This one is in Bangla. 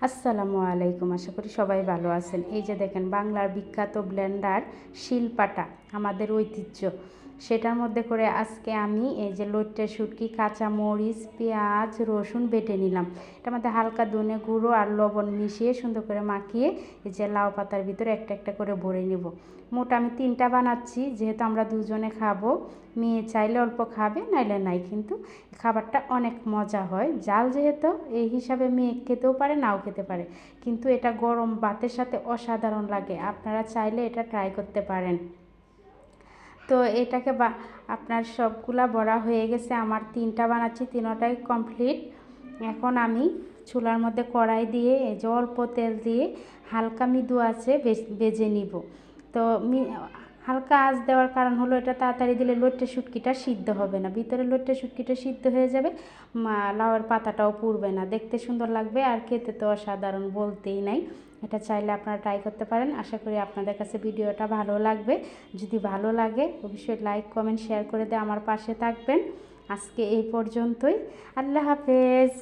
আসসালামু আলাইকুম। আশা করি সবাই ভালো আছেন। এই যে দেখেন বাংলার বিখ্যাত ব্লেন্ডার শিলপাটা, আমাদের ঐতিহ্য। সেটার মধ্যে করে আজকে আমি এই যে লইট্টা শুটকি, কাঁচা মরিচ, পেঁয়াজ, রসুন বেটে নিলাম। এটার মধ্যে হালকা ধনে গুঁড়ো আর লবণ মিশিয়ে সুন্দর করে মাখিয়ে এই যে লাউ পাতার ভিতরে একটা একটা করে ভরে নিব। মোট আমি 3টা বানাচ্ছি, যেহেতু আমরা দুজনে খাবো। মেয়ে চাইলে অল্প খাবে, নাইলে নাই, কিন্তু খাবারটা অনেক মজা হয়। জাল যেহেতু, এই হিসাবে মেয়ে খেতেও পারে, নাও খেতে পারে, কিন্তু এটা গরম ভাতের সাথে অসাধারণ লাগে। আপনারা চাইলে এটা ট্রাই করতে পারেন। তো এটাকে আপনার সবগুলা বড়া হয়ে গেছে। আমার 3টা বানাচ্ছি, 3টাই কমপ্লিট। এখন আমি চুলার মধ্যে কড়াই দিয়ে এই যে অল্প তেল দিয়ে হালকা মৃদু আছে ভেজে নিব। তো হালকা আঁচ দেওয়ার কারণ হলো, এটা তাড়াতাড়ি দিলে লইট্টা শুটকিটা সিদ্ধ হবে না, ভিতরে লইট্টা শুটকিটা সিদ্ধ হয়ে যাবে, লাউয়ের পাতাটাও পুড়বে না, দেখতে সুন্দর লাগবে আর খেতে তো অসাধারণ বলতেই নাই। এটা চাইলে আপনারা ট্রাই করতে পারেন। আশা করি আপনাদের কাছে ভিডিওটা ভালো লাগবে। যদি ভালো লাগে অবশ্যই লাইক, কমেন্ট, শেয়ার করে দিয়ে আমার পাশে থাকবেন। আজকে এই পর্যন্তই। আল্লাহ হাফেজ।